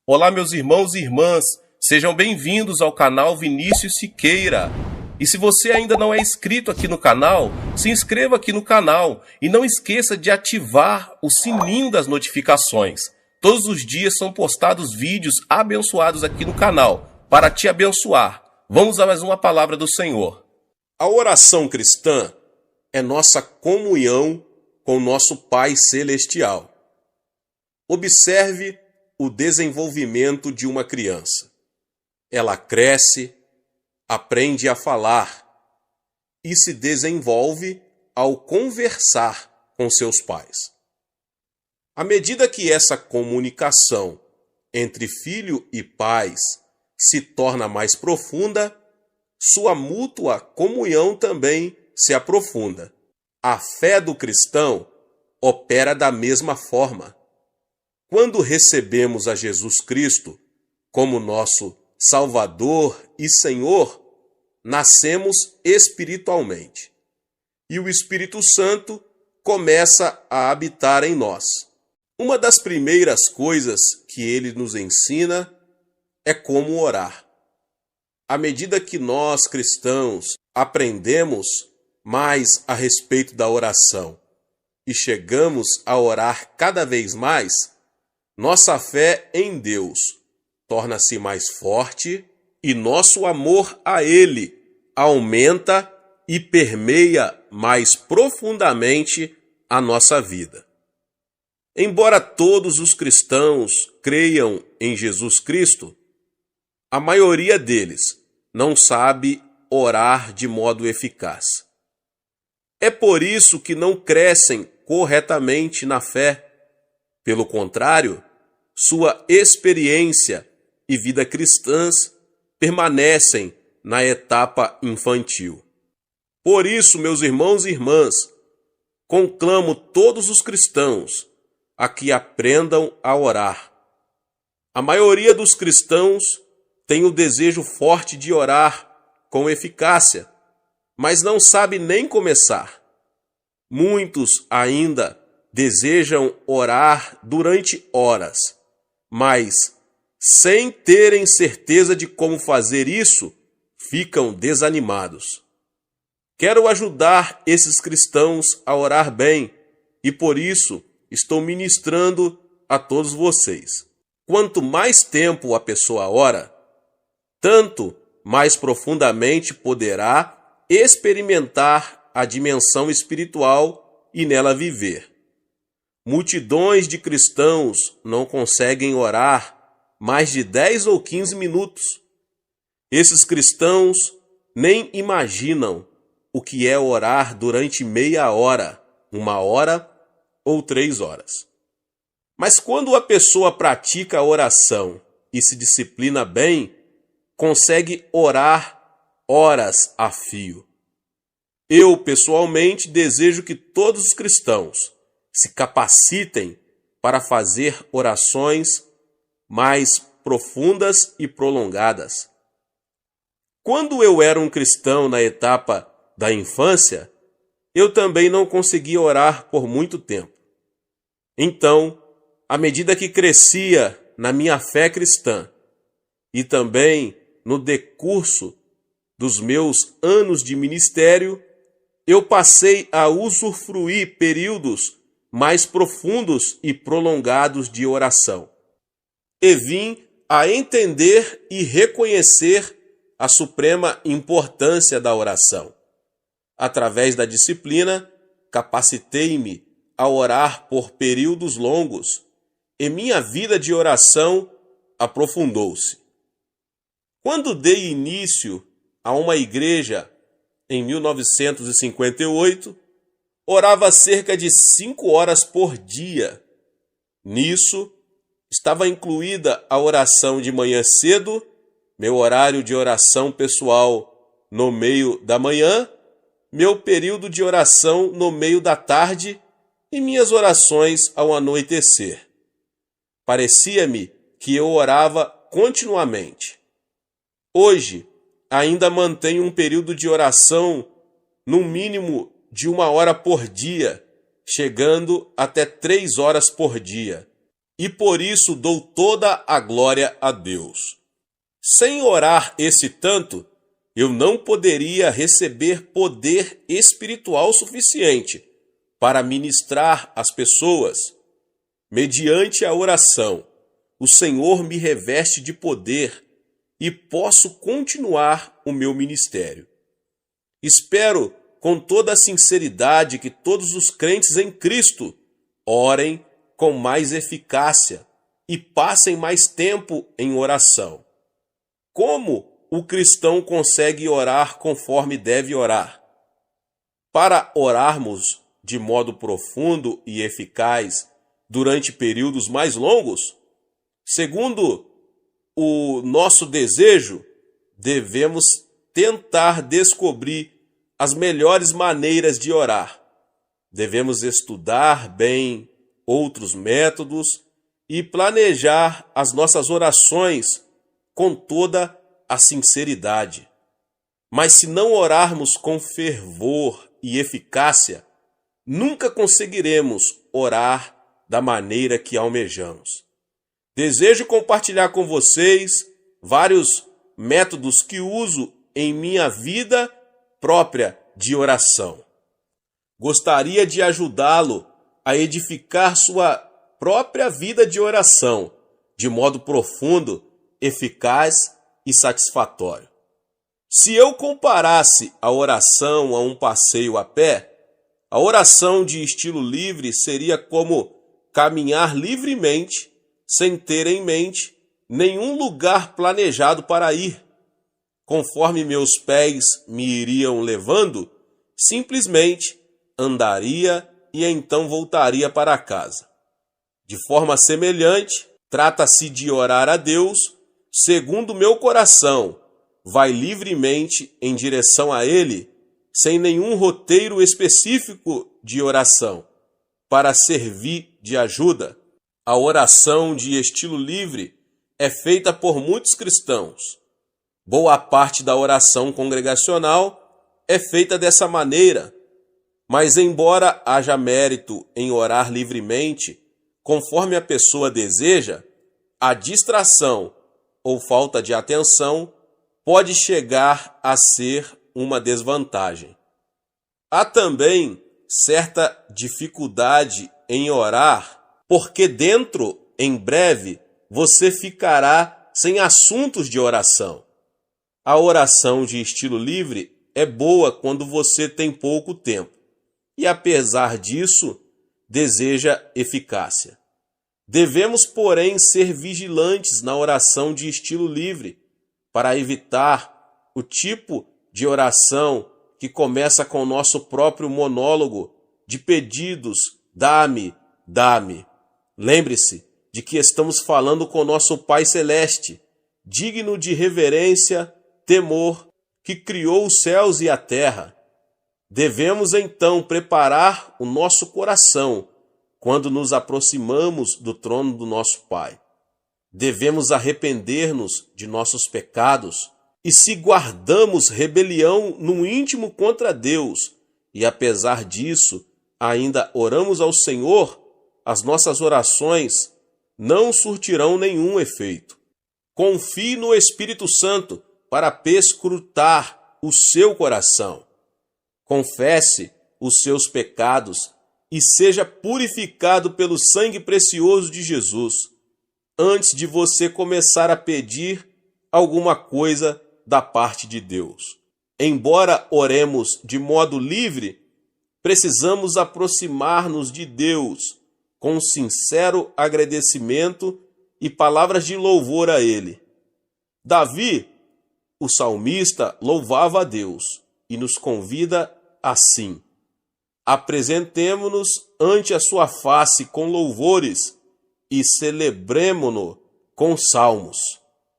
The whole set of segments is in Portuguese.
Olá, meus irmãos e irmãs, sejam bem-vindos ao canal Vinícius Siqueira. E se você ainda não é inscrito aqui no canal, se inscreva aqui no canal e não esqueça de ativar o sininho das notificações. Todos os dias são postados vídeos abençoados aqui no canal para te abençoar. Vamos a mais uma palavra do Senhor. A oração cristã é nossa comunhão com nosso Pai Celestial. Observe o desenvolvimento de uma criança. Ela cresce, aprende a falar e se desenvolve ao conversar com seus pais. À medida que essa comunicação entre filho e pais se torna mais profunda, sua mútua comunhão também se aprofunda. A fé do cristão opera da mesma forma. Quando recebemos a Jesus Cristo como nosso Salvador e Senhor, nascemos espiritualmente. E o Espírito Santo começa a habitar em nós. Uma das primeiras coisas que ele nos ensina é como orar. À medida que nós, cristãos, aprendemos mais a respeito da oração e chegamos a orar cada vez mais, nossa fé em Deus torna-se mais forte e nosso amor a Ele aumenta e permeia mais profundamente a nossa vida. Embora todos os cristãos creiam em Jesus Cristo, a maioria deles não sabe orar de modo eficaz. É por isso que não crescem corretamente na fé. Pelo contrário, sua experiência e vida cristãs permanecem na etapa infantil. Por isso, meus irmãos e irmãs, conclamo todos os cristãos a que aprendam a orar. A maioria dos cristãos tem o desejo forte de orar com eficácia, mas não sabe nem começar. Muitos ainda desejam orar durante horas, mas, sem terem certeza de como fazer isso, ficam desanimados. Quero ajudar esses cristãos a orar bem e, por isso, estou ministrando a todos vocês. Quanto mais tempo a pessoa ora, tanto mais profundamente poderá experimentar a dimensão espiritual e nela viver. Multidões de cristãos não conseguem orar mais de 10 ou 15 minutos. Esses cristãos nem imaginam o que é orar durante meia hora, 1 hora ou 3 horas. Mas quando a pessoa pratica a oração e se disciplina bem, consegue orar horas a fio. Eu, pessoalmente, desejo que todos os cristãos se capacitem para fazer orações mais profundas e prolongadas. Quando eu era um cristão na etapa da infância, eu também não conseguia orar por muito tempo. Então, à medida que crescia na minha fé cristã e também no decurso dos meus anos de ministério, eu passei a usufruir períodos mais profundos e prolongados de oração. E vim a entender e reconhecer a suprema importância da oração. Através da disciplina, capacitei-me a orar por períodos longos e minha vida de oração aprofundou-se. Quando dei início a uma igreja em 1958, orava cerca de 5 horas por dia. Nisso, estava incluída a oração de manhã cedo, meu horário de oração pessoal no meio da manhã, meu período de oração no meio da tarde e minhas orações ao anoitecer. Parecia-me que eu orava continuamente. Hoje, ainda mantenho um período de oração no mínimo de 1 hora por dia, chegando até 3 horas por dia. e por isso dou toda a glória a Deus. Sem orar esse tanto, eu não poderia receber poder espiritual suficiente para ministrar às pessoas. Mediante a oração, o Senhor me reveste de poder e posso continuar o meu ministério. Espero com toda a sinceridade que todos os crentes em Cristo orem com mais eficácia e passem mais tempo em oração. Como o cristão consegue orar conforme deve orar? Para orarmos de modo profundo e eficaz durante períodos mais longos, segundo o nosso desejo, devemos tentar descobrir as melhores maneiras de orar. Devemos estudar bem outros métodos e planejar as nossas orações com toda a sinceridade. Mas se não orarmos com fervor e eficácia, nunca conseguiremos orar da maneira que almejamos. Desejo compartilhar com vocês vários métodos que uso em minha vida própria de oração. Gostaria de ajudá-lo a edificar sua própria vida de oração de modo profundo, eficaz e satisfatório. Se eu comparasse a oração a um passeio a pé, a oração de estilo livre seria como caminhar livremente, sem ter em mente nenhum lugar planejado para ir. Conforme meus pés me iriam levando, simplesmente andaria e então voltaria para casa. De forma semelhante, trata-se de orar a Deus segundo meu coração, vai livremente em direção a Ele, sem nenhum roteiro específico de oração, para servir de ajuda. A oração de estilo livre é feita por muitos cristãos. Boa parte da oração congregacional é feita dessa maneira, mas embora haja mérito em orar livremente, conforme a pessoa deseja, a distração ou falta de atenção pode chegar a ser uma desvantagem. Há também certa dificuldade em orar, porque em breve, você ficará sem assuntos de oração. A oração de estilo livre é boa quando você tem pouco tempo e, apesar disso, deseja eficácia. Devemos, porém, ser vigilantes na oração de estilo livre para evitar o tipo de oração que começa com o nosso próprio monólogo de pedidos, dá-me, dá-me. Lembre-se de que estamos falando com nosso Pai Celeste, digno de reverência, temor, que criou os céus e a terra. Devemos então preparar o nosso coração quando nos aproximamos do trono do nosso Pai. Devemos arrepender-nos de nossos pecados e, se guardamos rebelião no íntimo contra Deus e, apesar disso, ainda oramos ao Senhor, as nossas orações não surtirão nenhum efeito. Confie no Espírito Santo para perscrutar o seu coração. Confesse os seus pecados e seja purificado pelo sangue precioso de Jesus, antes de você começar a pedir alguma coisa da parte de Deus. Embora oremos de modo livre, precisamos aproximar-nos de Deus com sincero agradecimento e palavras de louvor a Ele. Davi, o salmista, louvava a Deus e nos convida assim: apresentemo-nos ante a sua face com louvores e celebremo-no com salmos.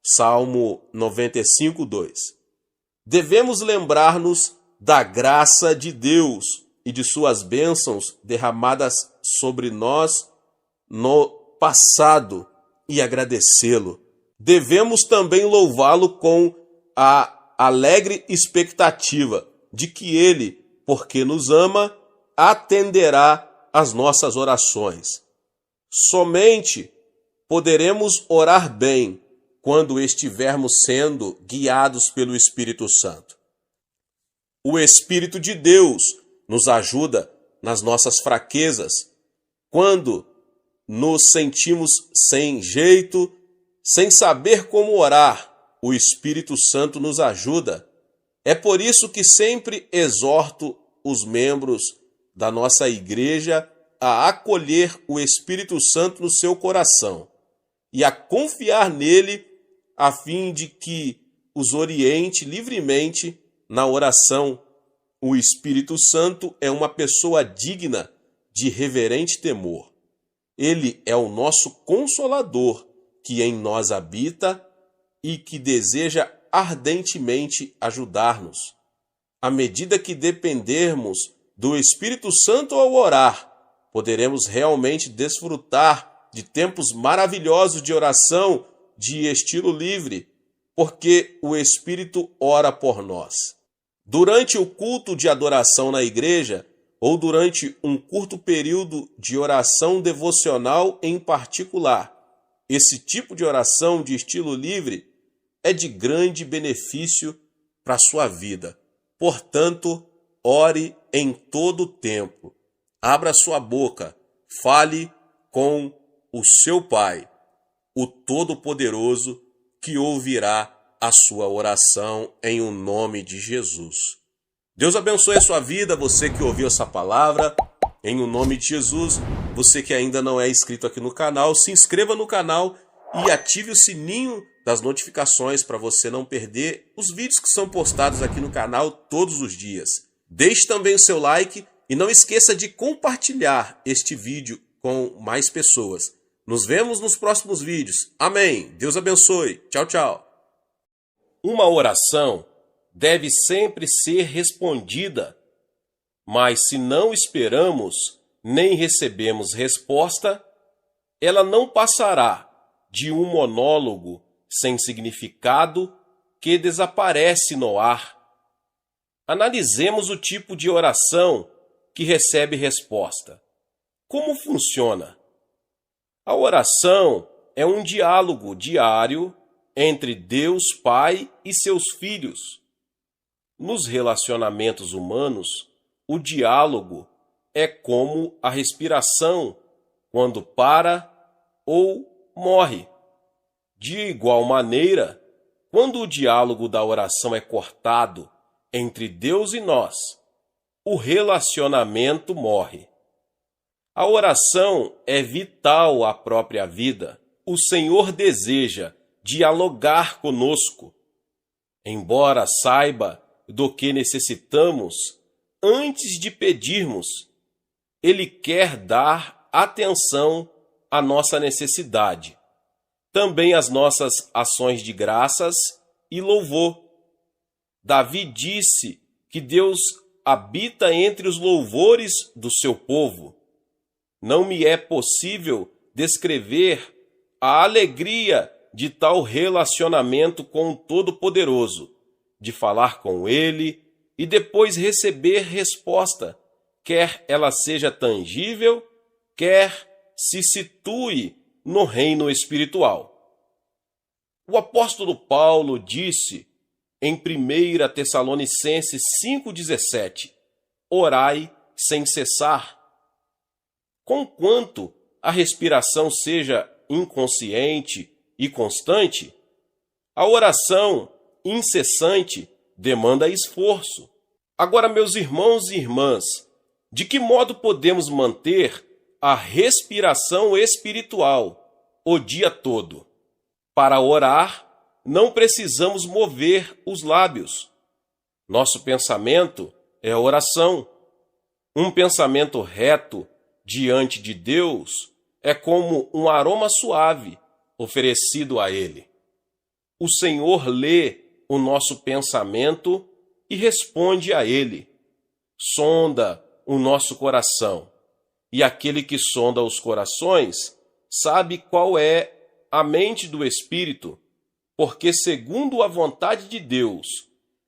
Salmo 95, 2. Devemos lembrar-nos da graça de Deus e de suas bênçãos derramadas sobre nós no passado e agradecê-lo. Devemos também louvá-lo com a alegre expectativa de que Ele, porque nos ama, atenderá às nossas orações. Somente poderemos orar bem quando estivermos sendo guiados pelo Espírito Santo. O Espírito de Deus nos ajuda nas nossas fraquezas, quando nos sentimos sem jeito, sem saber como orar. O Espírito Santo nos ajuda. É por isso que sempre exorto os membros da nossa igreja a acolher o Espírito Santo no seu coração e a confiar nele, a fim de que os oriente livremente na oração. O Espírito Santo é uma pessoa digna de reverente temor. Ele é o nosso Consolador, que em nós habita e que deseja ardentemente ajudar-nos. À medida que dependermos do Espírito Santo ao orar, poderemos realmente desfrutar de tempos maravilhosos de oração de estilo livre, porque o Espírito ora por nós. Durante o culto de adoração na igreja, ou durante um curto período de oração devocional em particular, esse tipo de oração de estilo livre é de grande benefício para a sua vida. Portanto, ore em todo o tempo. Abra sua boca, fale com o seu Pai, o Todo-Poderoso, que ouvirá a sua oração em o nome de Jesus. Deus abençoe a sua vida, você que ouviu essa palavra, em o nome de Jesus. Você que ainda não é inscrito aqui no canal, se inscreva no canal e ative o sininho das notificações para você não perder os vídeos que são postados aqui no canal todos os dias. Deixe também o seu like e não esqueça de compartilhar este vídeo com mais pessoas. Nos vemos nos próximos vídeos. Amém. Deus abençoe. Tchau, tchau. Uma oração deve sempre ser respondida, mas se não esperamos nem recebemos resposta, ela não passará de um monólogo sem significado que desaparece no ar. Analisemos o tipo de oração que recebe resposta. Como funciona? A oração é um diálogo diário entre Deus Pai e seus filhos. Nos relacionamentos humanos, o diálogo é como a respiração quando para ou morre. De igual maneira, quando o diálogo da oração é cortado entre Deus e nós, o relacionamento morre. A oração é vital à própria vida. O Senhor deseja dialogar conosco. Embora saiba do que necessitamos antes de pedirmos, Ele quer dar atenção à nossa necessidade, também às nossas ações de graças e louvor. Davi disse que Deus habita entre os louvores do seu povo. Não me é possível descrever a alegria de tal relacionamento com o Todo-Poderoso, de falar com Ele e depois receber resposta, quer ela seja tangível, quer se situe no reino espiritual. O apóstolo Paulo disse em 1 Tessalonicenses 5,17: orai sem cessar. Conquanto a respiração seja inconsciente e constante, a oração incessante demanda esforço. Agora, meus irmãos e irmãs, de que modo podemos manter a respiração espiritual o dia todo? Para orar, não precisamos mover os lábios. Nosso pensamento é oração. Um pensamento reto diante de Deus é como um aroma suave oferecido a Ele. O Senhor lê o nosso pensamento e responde a Ele. Sonda o nosso coração, e aquele que sonda os corações sabe qual é a mente do Espírito, porque segundo a vontade de Deus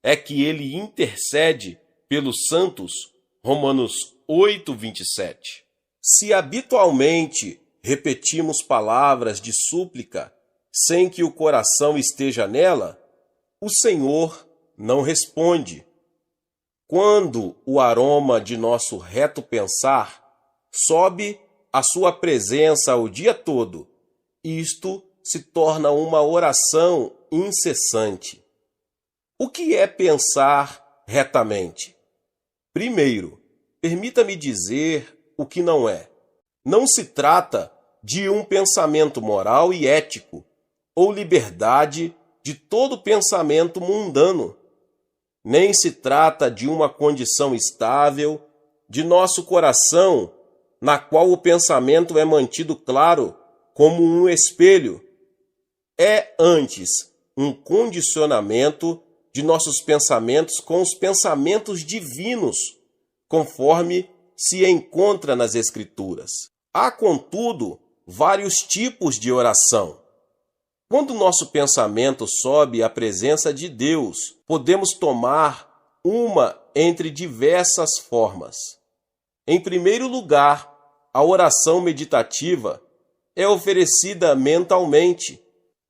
é que Ele intercede pelos santos. Romanos 8:27. Se habitualmente repetimos palavras de súplica sem que o coração esteja nela, o Senhor não responde. Quando o aroma de nosso reto pensar sobe à sua presença o dia todo, isto se torna uma oração incessante. O que é pensar retamente? Primeiro, permita-me dizer o que não é. Não se trata de um pensamento moral e ético, ou liberdade de todo pensamento mundano. Nem se trata de uma condição estável de nosso coração, na qual o pensamento é mantido claro como um espelho. É antes um condicionamento de nossos pensamentos com os pensamentos divinos, conforme se encontra nas Escrituras. Há, contudo, vários tipos de oração. Quando nosso pensamento sobe à presença de Deus, podemos tomar uma entre diversas formas. Em primeiro lugar, a oração meditativa é oferecida mentalmente,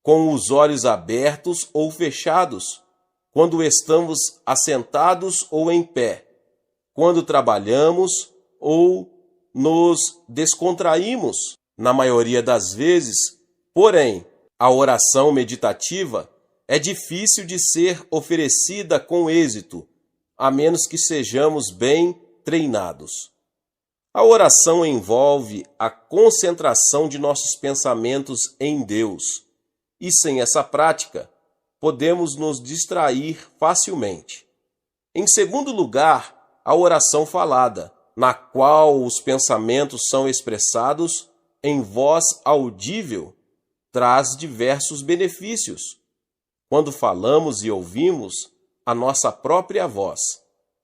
com os olhos abertos ou fechados, quando estamos assentados ou em pé, quando trabalhamos ou nos descontraímos, na maioria das vezes. Porém, a oração meditativa é difícil de ser oferecida com êxito, a menos que sejamos bem treinados. A oração envolve a concentração de nossos pensamentos em Deus, e sem essa prática, podemos nos distrair facilmente. Em segundo lugar, a oração falada, na qual os pensamentos são expressados em voz audível, traz diversos benefícios. Quando falamos e ouvimos a nossa própria voz,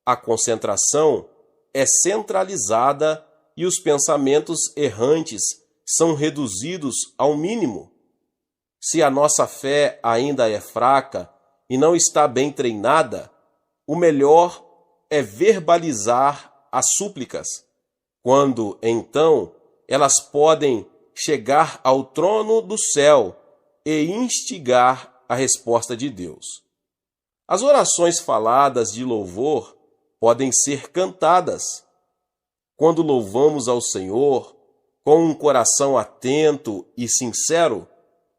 a concentração é centralizada e os pensamentos errantes são reduzidos ao mínimo. Se a nossa fé ainda é fraca e não está bem treinada, o melhor é verbalizar as súplicas, quando, então, elas podem chegar ao trono do céu e instigar a resposta de Deus. As orações faladas de louvor podem ser cantadas. Quando louvamos ao Senhor com um coração atento e sincero,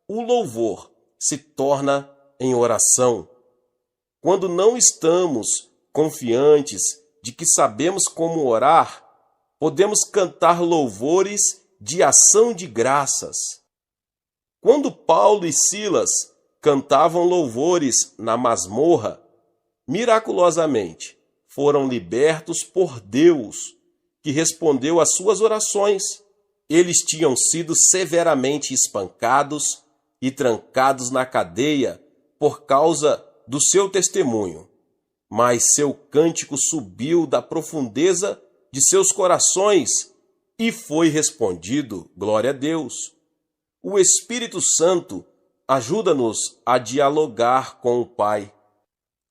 o louvor se torna em oração. Quando não estamos confiantes de que sabemos como orar, podemos cantar louvores de ação de graças. Quando Paulo e Silas cantavam louvores na masmorra, miraculosamente foram libertos por Deus, que respondeu às suas orações. Eles tinham sido severamente espancados e trancados na cadeia por causa do seu testemunho, mas seu cântico subiu da profundeza de seus corações e foi respondido, glória a Deus. O Espírito Santo ajuda-nos a dialogar com o Pai.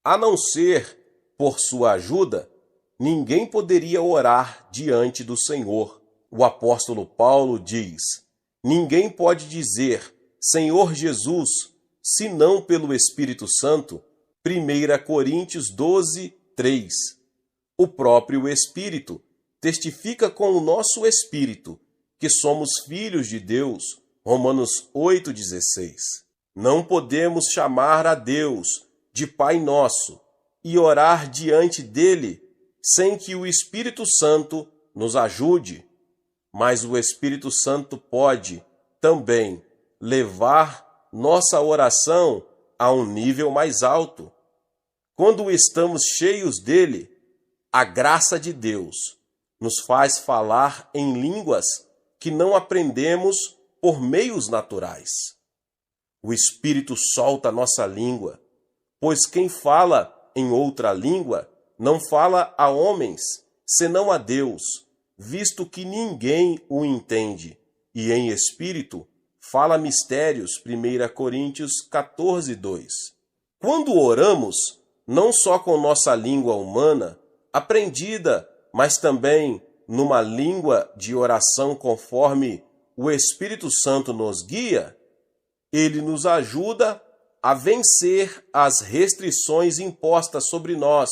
A não ser por sua ajuda, ninguém poderia orar diante do Senhor. O apóstolo Paulo diz: ninguém pode dizer Senhor Jesus, senão pelo Espírito Santo. 1 Coríntios 12, 3. O próprio Espírito testifica com o nosso espírito que somos filhos de Deus. Romanos 8,16. Não podemos chamar a Deus de Pai Nosso e orar diante dele sem que o Espírito Santo nos ajude. Mas o Espírito Santo pode também levar nossa oração a um nível mais alto. Quando estamos cheios dele, a graça de Deus nos faz falar em línguas que não aprendemos por meios naturais. O Espírito solta nossa língua, pois quem fala em outra língua não fala a homens, senão a Deus, visto que ninguém o entende, e em espírito fala mistérios. 1 Coríntios 14, 2. Quando oramos, não só com nossa língua humana, aprendida, mas também numa língua de oração conforme o Espírito Santo nos guia, ele nos ajuda a vencer as restrições impostas sobre nós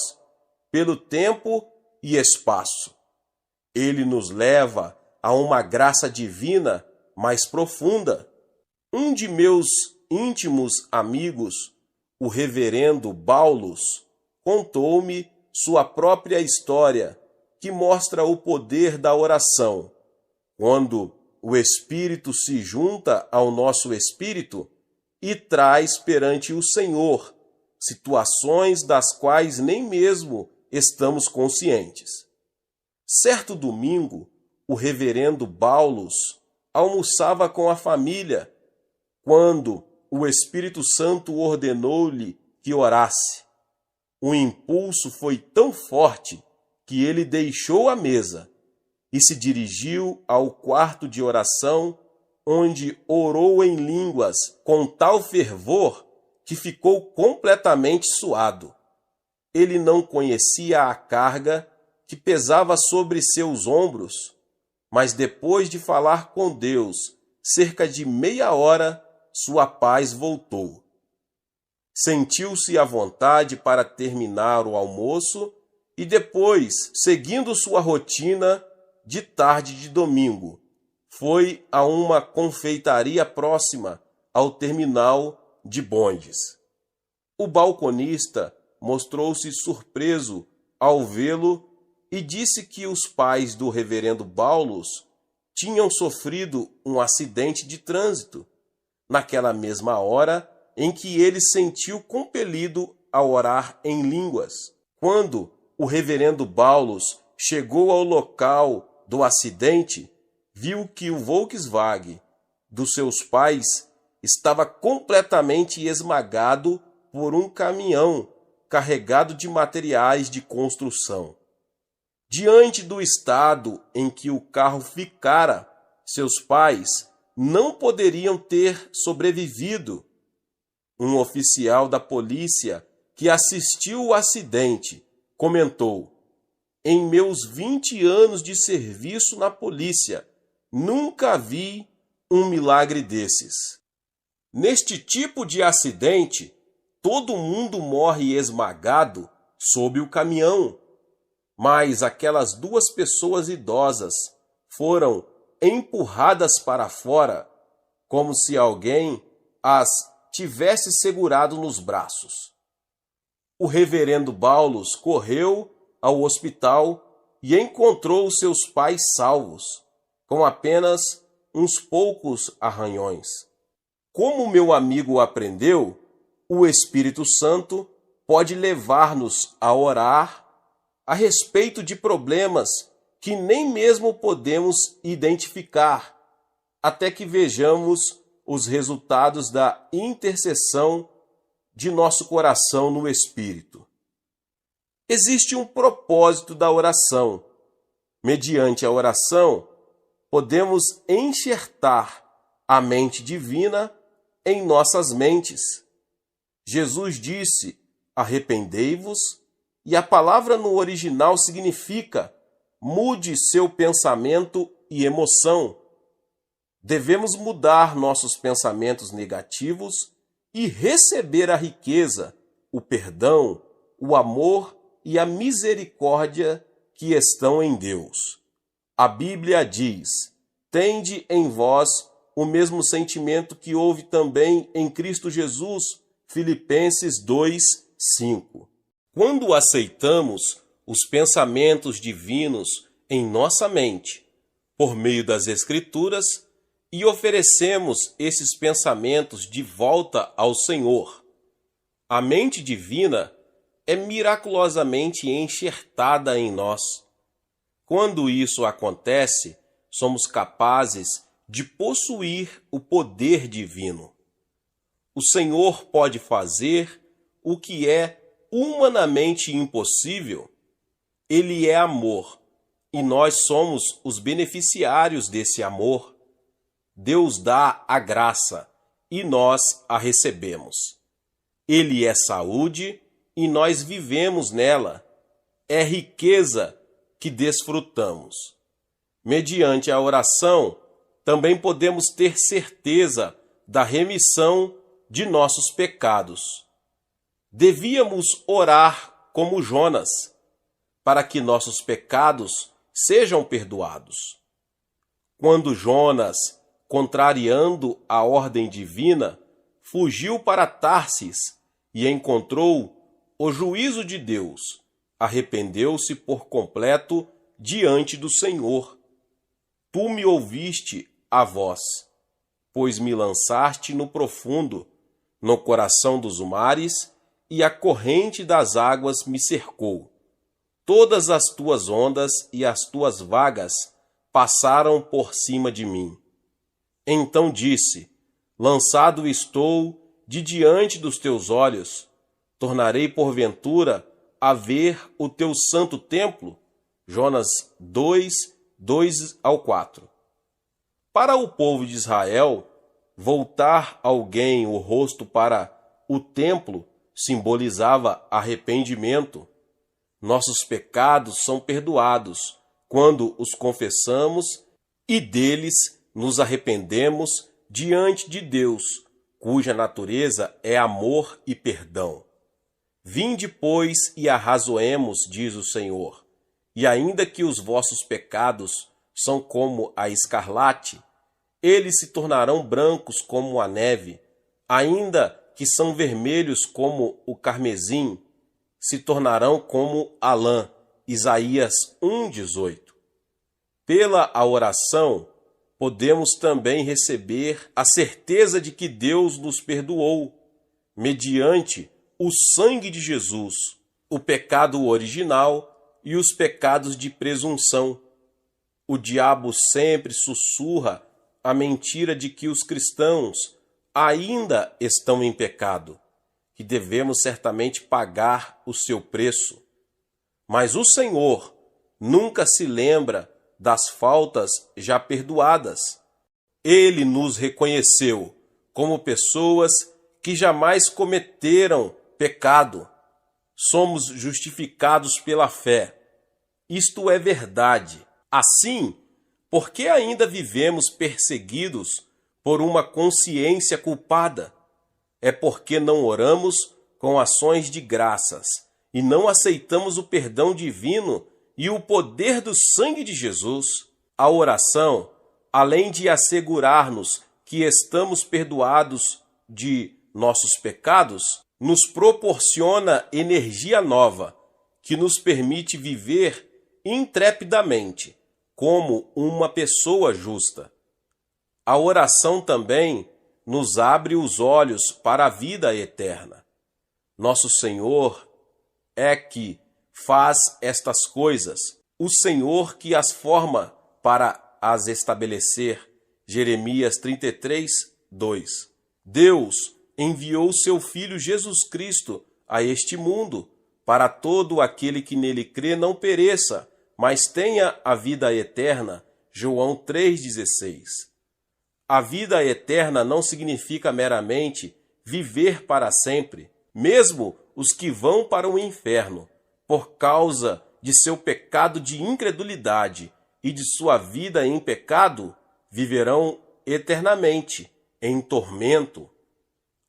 pelo tempo e espaço. Ele nos leva a uma graça divina mais profunda. Um de meus íntimos amigos, o reverendo Baulos, contou-me sua própria história, que mostra o poder da oração. Quando o Espírito se junta ao nosso espírito e traz perante o Senhor situações das quais nem mesmo estamos conscientes. Certo domingo, o reverendo Baulos almoçava com a família, quando o Espírito Santo ordenou-lhe que orasse. O impulso foi tão forte que ele deixou a mesa e se dirigiu ao quarto de oração, onde orou em línguas com tal fervor que ficou completamente suado. Ele não conhecia a carga que pesava sobre seus ombros, mas depois de falar com Deus cerca de meia hora, sua paz voltou. Sentiu-se à vontade para terminar o almoço e depois, seguindo sua rotina de tarde de domingo, foi a uma confeitaria próxima ao terminal de bondes. O balconista mostrou-se surpreso ao vê-lo e disse que os pais do reverendo Baulos tinham sofrido um acidente de trânsito, naquela mesma hora em que ele sentiu compelido a orar em línguas. Quando o reverendo Baulos chegou ao local do acidente, viu que o Volkswagen dos seus pais estava completamente esmagado por um caminhão carregado de materiais de construção. Diante do estado em que o carro ficara, seus pais não poderiam ter sobrevivido. Um oficial da polícia que assistiu o acidente comentou: "Em meus 20 anos de serviço na polícia, nunca vi um milagre desses." Neste tipo de acidente, todo mundo morre esmagado sob o caminhão, mas aquelas duas pessoas idosas foram empurradas para fora, como se alguém as tivesse segurado nos braços. O reverendo Baulos correu ao hospital e encontrou seus pais salvos, com apenas uns poucos arranhões. Como meu amigo aprendeu, o Espírito Santo pode levar-nos a orar a respeito de problemas que nem mesmo podemos identificar, até que vejamos os resultados da intercessão de nosso coração no Espírito. Existe um propósito da oração. Mediante a oração, podemos enxertar a mente divina em nossas mentes. Jesus disse: "Arrependei-vos", e a palavra no original significa: mude seu pensamento e emoção. Devemos mudar nossos pensamentos negativos e receber a riqueza, o perdão, o amor e a misericórdia que estão em Deus. A Bíblia diz: "Tende em vós o mesmo sentimento que houve também em Cristo Jesus", Filipenses 2:5. Quando aceitamos os pensamentos divinos em nossa mente, por meio das Escrituras, e oferecemos esses pensamentos de volta ao Senhor, a mente divina é miraculosamente enxertada em nós. Quando isso acontece, somos capazes de possuir o poder divino. O Senhor pode fazer o que é humanamente impossível. Ele é amor, e nós somos os beneficiários desse amor. Deus dá a graça, e nós a recebemos. Ele é saúde, e nós vivemos nela. É riqueza que desfrutamos. Mediante a oração, também podemos ter certeza da remissão de nossos pecados. Devíamos orar como Jonas, para que nossos pecados sejam perdoados. Quando Jonas, contrariando a ordem divina, fugiu para Tarsis e encontrou o juízo de Deus, arrependeu-se por completo diante do Senhor. Tu me ouviste a voz, pois me lançaste no profundo, no coração dos mares, e a corrente das águas me cercou. Todas as tuas ondas e as tuas vagas passaram por cima de mim. Então disse: lançado estou de diante dos teus olhos, tornarei porventura a ver o teu santo templo. Jonas 2, 2-4. Para o povo de Israel, voltar alguém o rosto para o templo simbolizava arrependimento. Nossos pecados são perdoados quando os confessamos e deles nos arrependemos diante de Deus, cuja natureza é amor e perdão. Vinde, pois, e arrazoemos, diz o Senhor, e ainda que os vossos pecados são como a escarlate, eles se tornarão brancos como a neve, ainda que são vermelhos como o carmesim, se tornarão como a lã. Isaías 1:18. Pela a oração, podemos também receber a certeza de que Deus nos perdoou, mediante o sangue de Jesus, o pecado original e os pecados de presunção. O diabo sempre sussurra a mentira de que os cristãos ainda estão em pecado, que devemos certamente pagar o seu preço. Mas o Senhor nunca se lembra das faltas já perdoadas. Ele nos reconheceu como pessoas que jamais cometeram pecado. Somos justificados pela fé. Isto é verdade. Assim, por que ainda vivemos perseguidos por uma consciência culpada? É porque não oramos com ações de graças e não aceitamos o perdão divino e o poder do sangue de Jesus. A oração, além de assegurar-nos que estamos perdoados de nossos pecados, nos proporciona energia nova que nos permite viver intrepidamente como uma pessoa justa. A oração também nos abre os olhos para a vida eterna. Nosso Senhor é que faz estas coisas, o Senhor que as forma para as estabelecer. Jeremias 33:2. Deus enviou seu Filho Jesus Cristo a este mundo, para todo aquele que nele crê não pereça, mas tenha a vida eterna. João 3,16. A vida eterna não significa meramente viver para sempre. Mesmo os que vão para o inferno, por causa de seu pecado de incredulidade e de sua vida em pecado, viverão eternamente em tormento.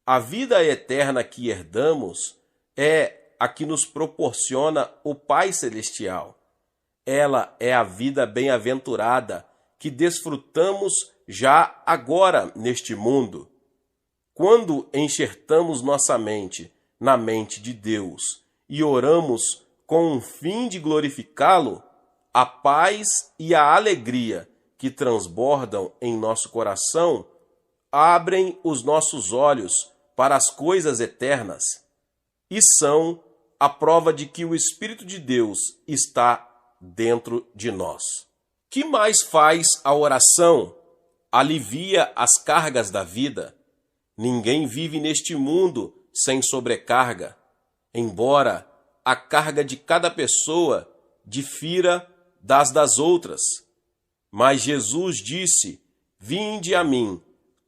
A vida eterna que herdamos é a que nos proporciona o Pai Celestial. Ela é a vida bem-aventurada que desfrutamos já agora neste mundo. Quando enxertamos nossa mente na mente de Deus e oramos com o fim de glorificá-lo, a paz e a alegria que transbordam em nosso coração abrem os nossos olhos para as coisas eternas e são a prova de que o Espírito de Deus está dentro de nós. Que mais faz a oração? Alivia as cargas da vida. Ninguém vive neste mundo sem sobrecarga, embora a carga de cada pessoa difira das outras. Mas Jesus disse: vinde a mim,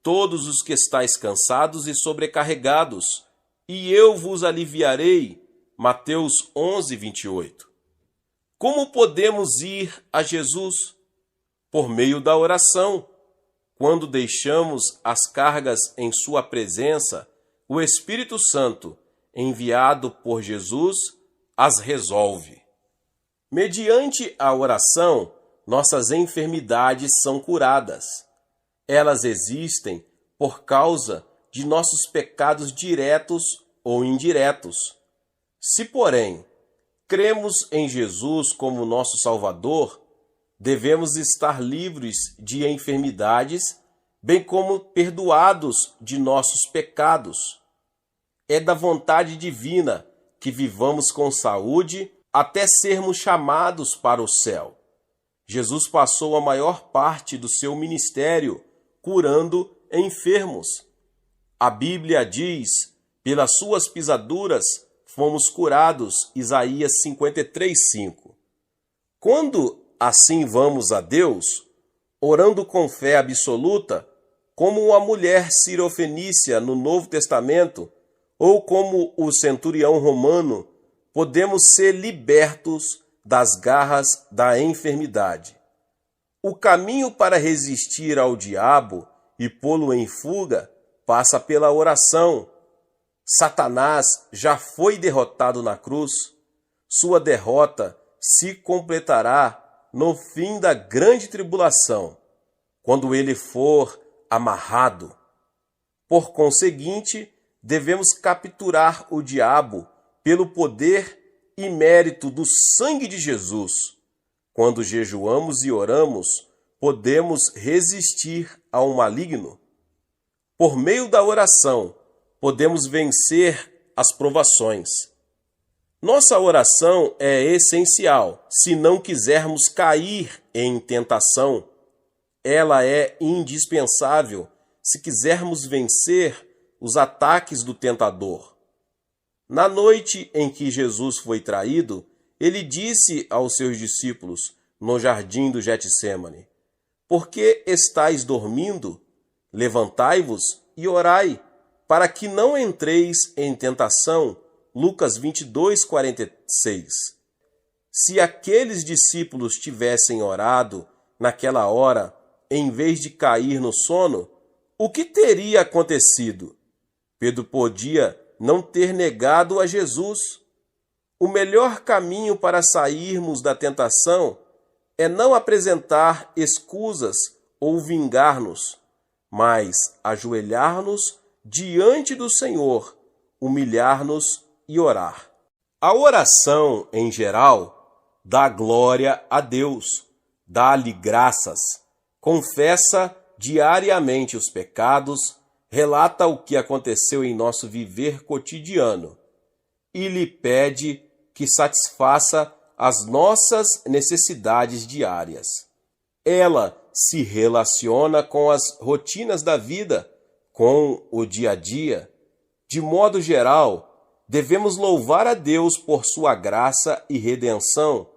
todos os que estáis cansados e sobrecarregados, e eu vos aliviarei. Mateus 11:28. Como podemos ir a Jesus? Por meio da oração. Quando deixamos as cargas em sua presença, o Espírito Santo, enviado por Jesus, as resolve. Mediante a oração, nossas enfermidades são curadas. Elas existem por causa de nossos pecados diretos ou indiretos. Se, porém, cremos em Jesus como nosso Salvador, devemos estar livres de enfermidades, bem como perdoados de nossos pecados. É da vontade divina que vivamos com saúde até sermos chamados para o céu. Jesus passou a maior parte do seu ministério curando enfermos. A Bíblia diz: pelas suas pisaduras fomos curados, Isaías 53:5. Quando assim vamos a Deus, orando com fé absoluta, como a mulher sirofenícia no Novo Testamento, ou como o centurião romano, podemos ser libertos das garras da enfermidade. O caminho para resistir ao diabo e pô-lo em fuga passa pela oração. Satanás já foi derrotado na cruz. Sua derrota se completará no fim da grande tribulação, quando ele for amarrado. Por conseguinte, devemos capturar o diabo pelo poder e mérito do sangue de Jesus. Quando jejuamos e oramos, podemos resistir ao maligno. Por meio da oração, podemos vencer as provações. Nossa oração é essencial se não quisermos cair em tentação. Ela é indispensável se quisermos vencer os ataques do tentador. Na noite em que Jesus foi traído, ele disse aos seus discípulos no jardim do Getsêmani: Por que estáis dormindo? Levantai-vos e orai, para que não entreis em tentação. Lucas 22:46. Se aqueles discípulos tivessem orado naquela hora, em vez de cair no sono, o que teria acontecido? Pedro podia não ter negado a Jesus. O melhor caminho para sairmos da tentação é não apresentar escusas ou vingar-nos, mas ajoelhar-nos diante do Senhor, humilhar-nos e orar. A oração, em geral, dá glória a Deus, dá-lhe graças, confessa diariamente os pecados, relata o que aconteceu em nosso viver cotidiano e lhe pede que satisfaça as nossas necessidades diárias. Ela se relaciona com as rotinas da vida, com o dia a dia. De modo geral, devemos louvar a Deus por sua graça e redenção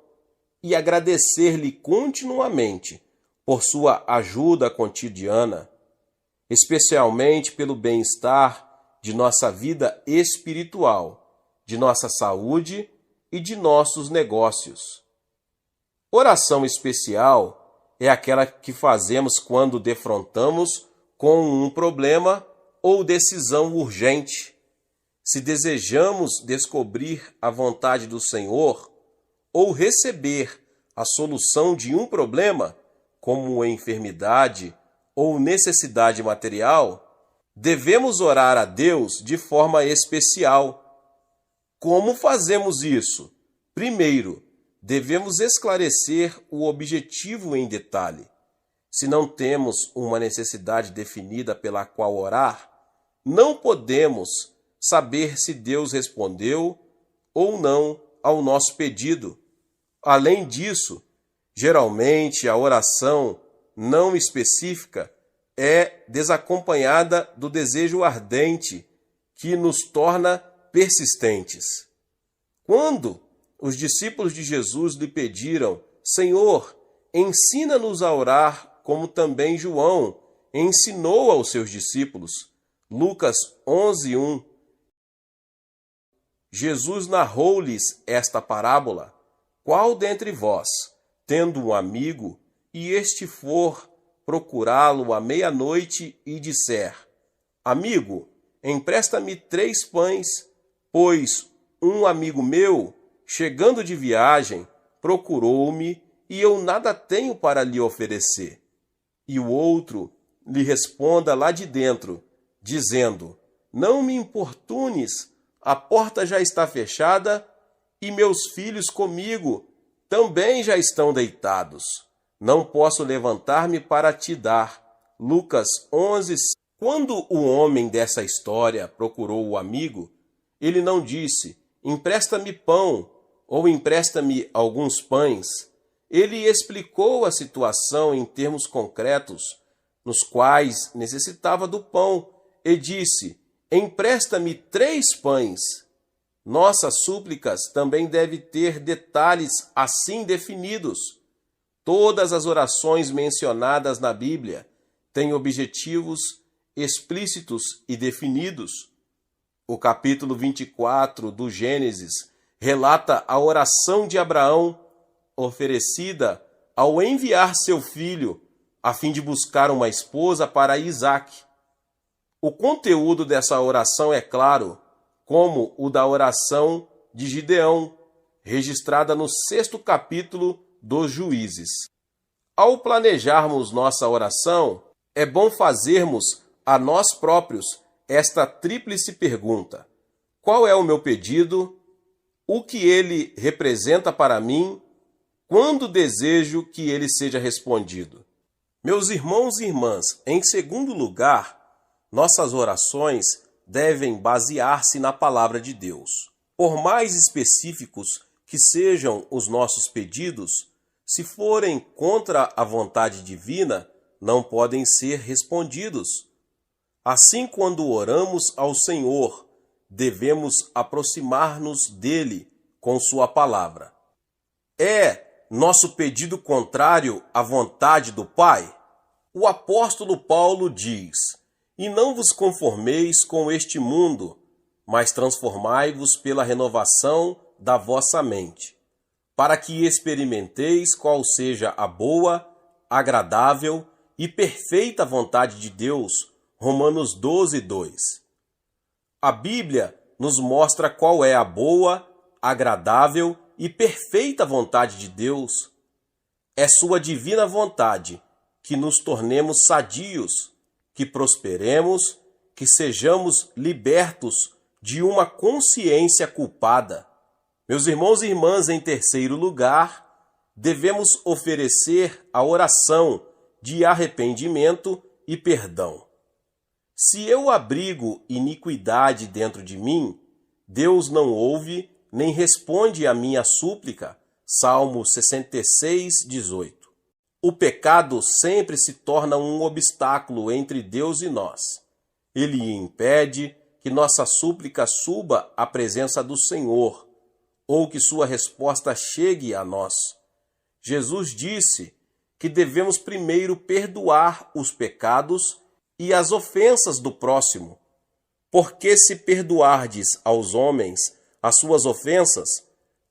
e agradecer-lhe continuamente por sua ajuda cotidiana, especialmente pelo bem-estar de nossa vida espiritual, de nossa saúde e de nossos negócios. Oração especial é aquela que fazemos quando defrontamos com um problema ou decisão urgente. Se desejamos descobrir a vontade do Senhor ou receber a solução de um problema, como enfermidade ou necessidade material, devemos orar a Deus de forma especial. Como fazemos isso? Primeiro, devemos esclarecer o objetivo em detalhe. Se não temos uma necessidade definida pela qual orar, não podemos saber se Deus respondeu ou não ao nosso pedido. Além disso, geralmente a oração não específica é desacompanhada do desejo ardente que nos torna persistentes. Quando os discípulos de Jesus lhe pediram: Senhor, ensina-nos a orar, como também João ensinou aos seus discípulos. Lucas 11:1. Jesus narrou-lhes esta parábola: Qual dentre vós, tendo um amigo, e este for procurá-lo à meia-noite e disser: Amigo, empresta-me 3 pães, pois um amigo meu, chegando de viagem, procurou-me e eu nada tenho para lhe oferecer. E o outro lhe responda lá de dentro, dizendo: Não me importunes, a porta já está fechada e meus filhos comigo também já estão deitados. Não posso levantar-me para te dar. Lucas 11. Quando o homem dessa história procurou o amigo, ele não disse: empresta-me pão ou empresta-me alguns pães. Ele explicou a situação em termos concretos, nos quais necessitava do pão, e disse: empresta-me 3 pães. Nossas súplicas também devem ter detalhes assim definidos. Todas as orações mencionadas na Bíblia têm objetivos explícitos e definidos. O capítulo 24 do Gênesis relata a oração de Abraão, oferecida ao enviar seu filho a fim de buscar uma esposa para Isaque. O conteúdo dessa oração é claro, como o da oração de Gideão, registrada no 6º capítulo dos Juízes. Ao planejarmos nossa oração, é bom fazermos a nós próprios esta tríplice pergunta: qual é o meu pedido? O que ele representa para mim? Quando desejo que ele seja respondido? Meus irmãos e irmãs, em segundo lugar, nossas orações devem basear-se na palavra de Deus. Por mais específicos que sejam os nossos pedidos, se forem contra a vontade divina, não podem ser respondidos. Assim, quando oramos ao Senhor, devemos aproximar-nos dele com sua palavra. É nosso pedido contrário à vontade do Pai? O apóstolo Paulo diz: E não vos conformeis com este mundo, mas transformai-vos pela renovação da vossa mente, para que experimenteis qual seja a boa, agradável e perfeita vontade de Deus. Romanos 12, 2. A Bíblia nos mostra qual é a boa, agradável e perfeita vontade de Deus. É sua divina vontade que nos tornemos sadios, que prosperemos, que sejamos libertos de uma consciência culpada. Meus irmãos e irmãs, em terceiro lugar, devemos oferecer a oração de arrependimento e perdão. Se eu abrigo iniquidade dentro de mim, Deus não ouve nem responde à minha súplica. Salmo 66, 18. O pecado sempre se torna um obstáculo entre Deus e nós. Ele impede que nossa súplica suba à presença do Senhor, ou que sua resposta chegue a nós. Jesus disse que devemos primeiro perdoar os pecados e as ofensas do próximo, porque se perdoardes aos homens as suas ofensas,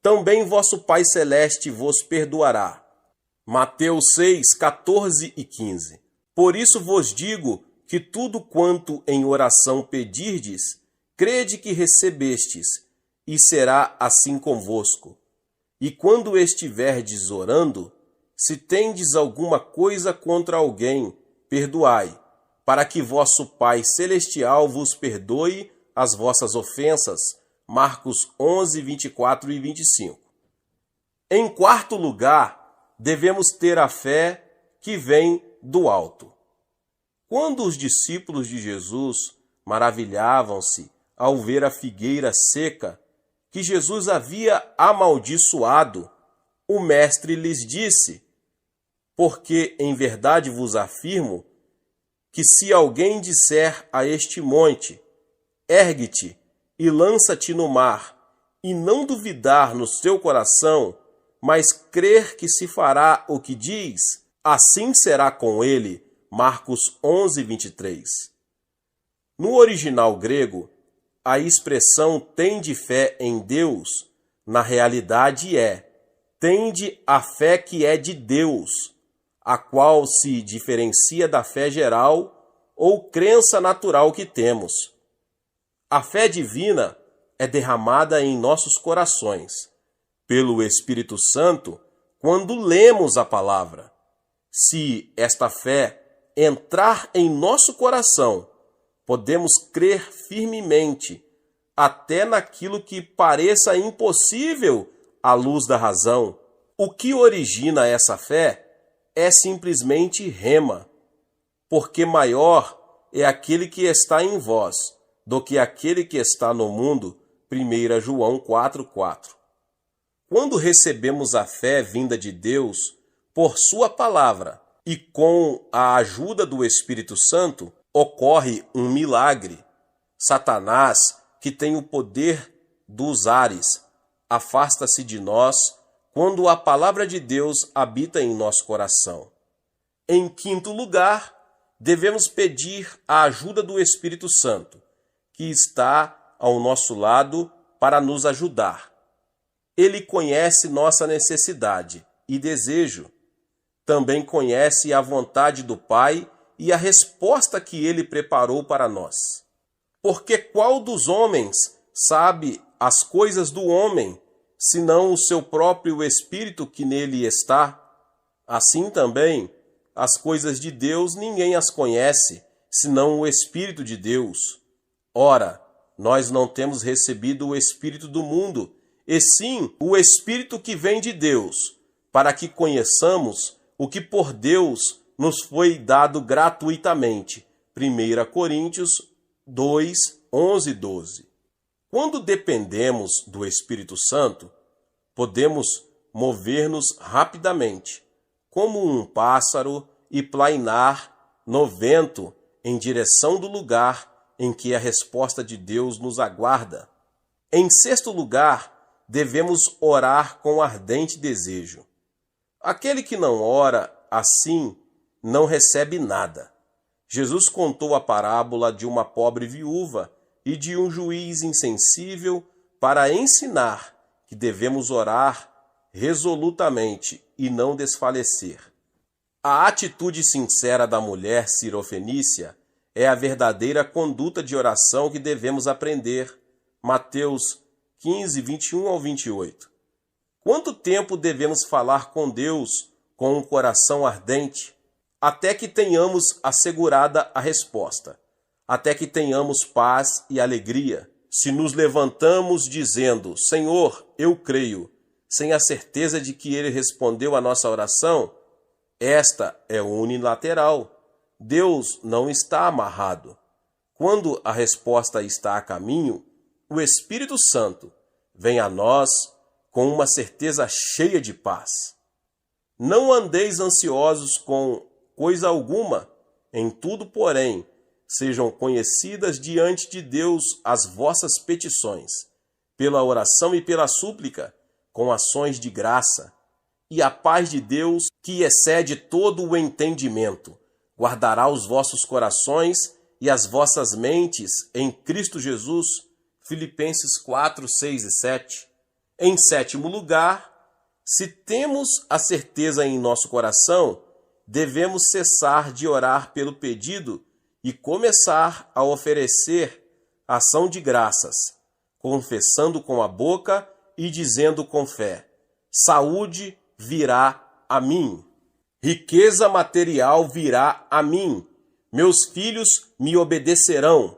também vosso Pai Celeste vos perdoará. Mateus 6, 14 e 15. Por isso vos digo que tudo quanto em oração pedirdes, crede que recebestes, e será assim convosco. E quando estiverdes orando, se tendes alguma coisa contra alguém, perdoai, para que vosso Pai Celestial vos perdoe as vossas ofensas. Marcos 11, 24 e 25. Em quarto lugar, devemos ter a fé que vem do alto. Quando os discípulos de Jesus maravilhavam-se ao ver a figueira seca que Jesus havia amaldiçoado, o mestre lhes disse: Porque em verdade vos afirmo que se alguém disser a este monte, ergue-te e lança-te no mar, e não duvidar no seu coração, mas crer que se fará o que diz, assim será com ele. Marcos 11, 23. No original grego, a expressão tende fé em Deus, na realidade tende a fé que é de Deus. a qual se diferencia da fé geral ou crença natural que temos. A fé divina é derramada em nossos corações, pelo Espírito Santo, quando lemos a palavra. Se esta fé entrar em nosso coração, podemos crer firmemente, até naquilo que pareça impossível à luz da razão. O que origina essa fé é simplesmente rema, porque maior é aquele que está em vós do que aquele que está no mundo. 1 João 4,4. Quando recebemos a fé vinda de Deus por sua palavra e com a ajuda do Espírito Santo, ocorre um milagre. Satanás, que tem o poder dos ares, afasta-se de nós quando a palavra de Deus habita em nosso coração. Em quinto lugar, devemos pedir a ajuda do Espírito Santo, que está ao nosso lado para nos ajudar. Ele conhece nossa necessidade e desejo. Também conhece a vontade do Pai e a resposta que Ele preparou para nós. Porque qual dos homens sabe as coisas do homem, senão o seu próprio Espírito que nele está? Assim também, as coisas de Deus ninguém as conhece, senão o Espírito de Deus. Ora, nós não temos recebido o Espírito do mundo, e sim o Espírito que vem de Deus, para que conheçamos o que por Deus nos foi dado gratuitamente. 1 Coríntios 2, 11 e 12. Quando dependemos do Espírito Santo, podemos mover-nos rapidamente, como um pássaro, e plainar no vento em direção do lugar em que a resposta de Deus nos aguarda. Em sexto lugar, devemos orar com ardente desejo. Aquele que não ora assim não recebe nada. Jesus contou a parábola de uma pobre viúva e de um juiz insensível para ensinar que devemos orar resolutamente e não desfalecer. A atitude sincera da mulher sirofenícia é a verdadeira conduta de oração que devemos aprender. Mateus 15, 21 ao 28. Quanto tempo devemos falar com Deus com um coração ardente? Até que tenhamos assegurada a resposta, até que tenhamos paz e alegria. Se nos levantamos dizendo, Senhor, eu creio, sem a certeza de que Ele respondeu a nossa oração, esta é unilateral. Deus não está amarrado. Quando a resposta está a caminho, o Espírito Santo vem a nós com uma certeza cheia de paz. Não andeis ansiosos com coisa alguma, em tudo, porém, sejam conhecidas diante de Deus as vossas petições, pela oração e pela súplica, com ações de graça. E a paz de Deus, que excede todo o entendimento, guardará os vossos corações e as vossas mentes em Cristo Jesus. Filipenses 4, 6 e 7. Em sétimo lugar, se temos a certeza em nosso coração, devemos cessar de orar pelo pedido e começar a oferecer ação de graças, confessando com a boca e dizendo com fé: saúde virá a mim. Riqueza material virá a mim. Meus filhos me obedecerão.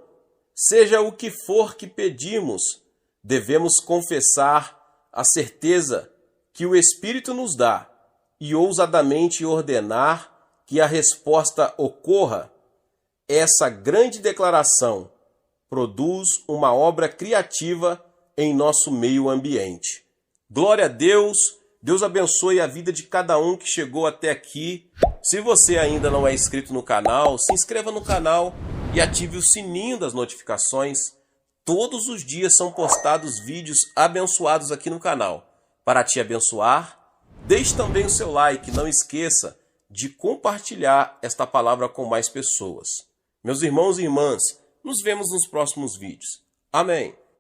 Seja o que for que pedimos, devemos confessar a certeza que o Espírito nos dá e ousadamente ordenar que a resposta ocorra. Essa grande declaração produz uma obra criativa em nosso meio ambiente. Glória a Deus! Deus abençoe a vida de cada um que chegou até aqui. Se você ainda não é inscrito no canal, se inscreva no canal e ative o sininho das notificações. Todos os dias são postados vídeos abençoados aqui no canal. Para te abençoar, deixe também o seu like. Não esqueça de compartilhar esta palavra com mais pessoas. Meus irmãos e irmãs, nos vemos nos próximos vídeos. Amém.